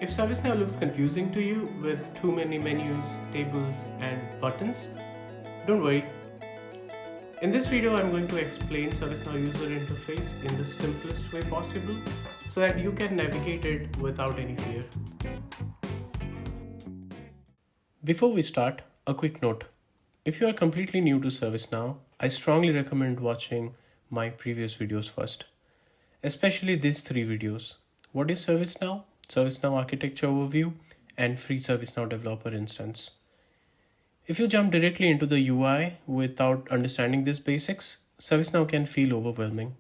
If ServiceNow looks confusing to you with too many menus, tables, and buttons, don't worry. In this video, I'm going to explain ServiceNow User Interface in the simplest way possible so that you can navigate it without any fear. Before we start, a quick note. If you are completely new to ServiceNow, I strongly recommend watching my previous videos first, especially these three videos. What is ServiceNow? ServiceNow Architecture Overview, and Free ServiceNow Developer Instance. If you jump directly into the UI without understanding these basics, ServiceNow can feel overwhelming.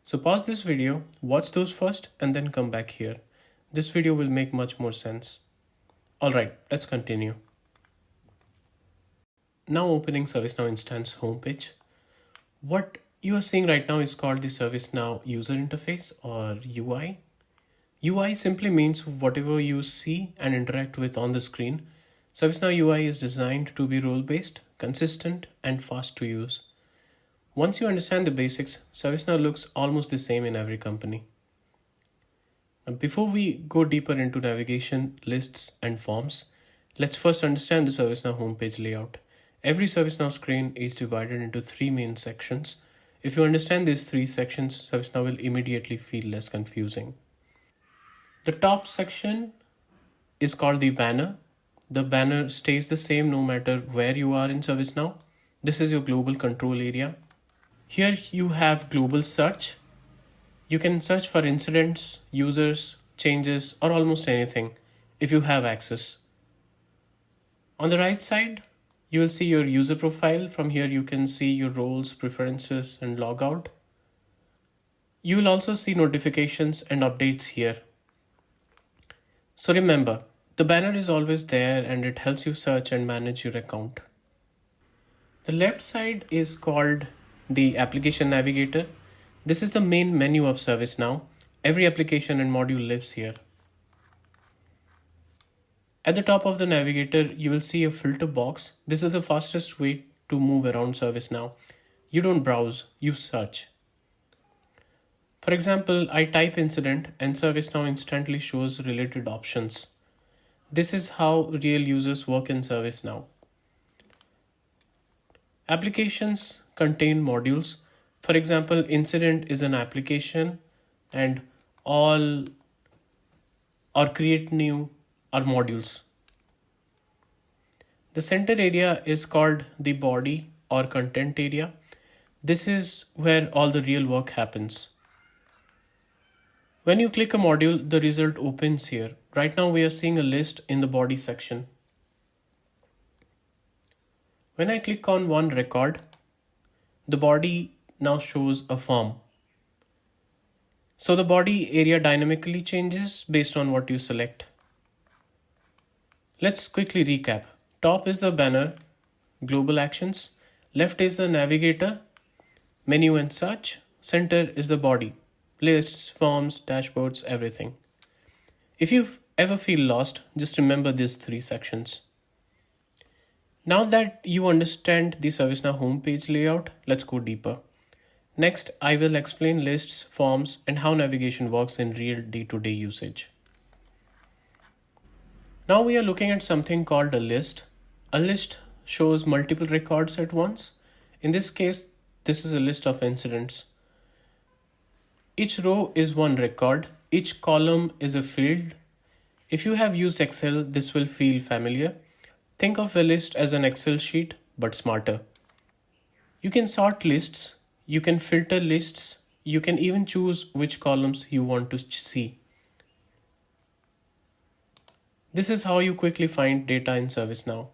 So pause this video, watch those first, and then come back here. This video will make much more sense. Alright, let's continue. Now opening ServiceNow instance homepage. What you are seeing right now is called the ServiceNow User Interface or UI. UI simply means whatever you see and interact with on the screen. ServiceNow UI is designed to be role-based, consistent, and fast to use. Once you understand the basics, ServiceNow looks almost the same in every company. Now, before we go deeper into navigation, lists, and forms, let's first understand the ServiceNow homepage layout. Every ServiceNow screen is divided into three main sections. If you understand these three sections, ServiceNow will immediately feel less confusing. The top section is called the banner. The banner stays the same no matter where you are in ServiceNow. This is your global control area. Here you have global search. You can search for incidents, users, changes, or almost anything if you have access. On the right side, you will see your user profile. From here you can see your roles, preferences, and logout. You will also see notifications and updates here. So remember, the banner is always there and it helps you search and manage your account. The left side is called the Application Navigator. This is the main menu of ServiceNow. Every application and module lives here. At the top of the Navigator, you will see a filter box. This is the fastest way to move around ServiceNow. You don't browse, you search. For example, I type incident and ServiceNow instantly shows related options. This is how real users work in ServiceNow. Applications contain modules. For example, incident is an application and all or create new are modules. The center area is called the body or content area. This is where all the real work happens. When you click a module, the result opens here. Right now we are seeing a list in the body section. When I click on one record, the body now shows a form. So the body area dynamically changes based on what you select. Let's quickly recap. Top is the banner, global actions. Left is the navigator, menu and search. Center is the body, lists, forms, dashboards, everything. If you ever feel lost, just remember these three sections. Now that you understand the ServiceNow homepage layout, let's go deeper. Next, I will explain lists, forms, and how navigation works in real day-to-day usage. Now we are looking at something called a list. A list shows multiple records at once. In this case, this is a list of incidents. Each row is one record. Each column is a field. If you have used Excel, this will feel familiar. Think of a list as an Excel sheet, but smarter. You can sort lists. You can filter lists. You can even choose which columns you want to see. This is how you quickly find data in ServiceNow.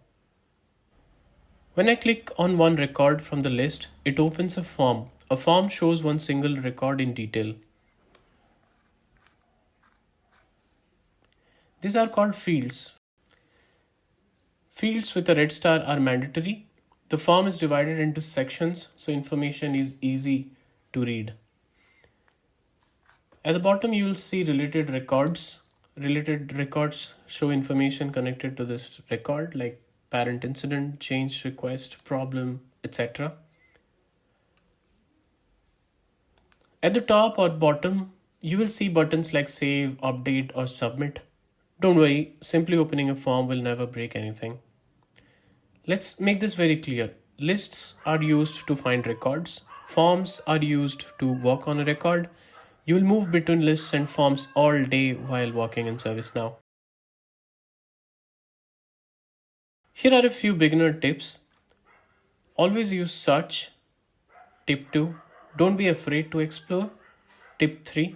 When I click on one record from the list, it opens a form. A form shows one single record in detail. These are called fields. Fields with a red star are mandatory. The form is divided into sections, so information is easy to read. At the bottom, you will see related records. Related records show information connected to this record, like parent incident, change request, problem, etc. At the top or bottom, you will see buttons like save, update, or submit. Don't worry, simply opening a form will never break anything. Let's make this very clear. Lists are used to find records. Forms are used to work on a record. You will move between lists and forms all day while working in ServiceNow. Here are a few beginner tips. Always use search. Tip 2. Don't be afraid to explore. Tip 3.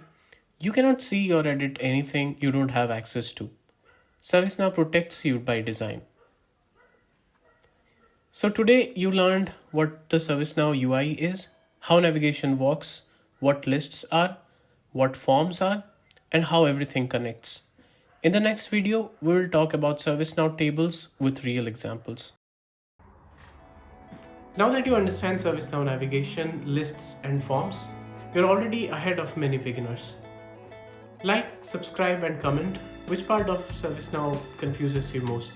You cannot see or edit anything you don't have access to. ServiceNow protects you by design. So today you learned what the ServiceNow UI is, how navigation works, what lists are, what forms are, and how everything connects. In the next video, we will talk about ServiceNow tables with real examples. Now that you understand ServiceNow navigation, lists, and forms, you're already ahead of many beginners. Like, subscribe, and comment which part of ServiceNow confuses you most.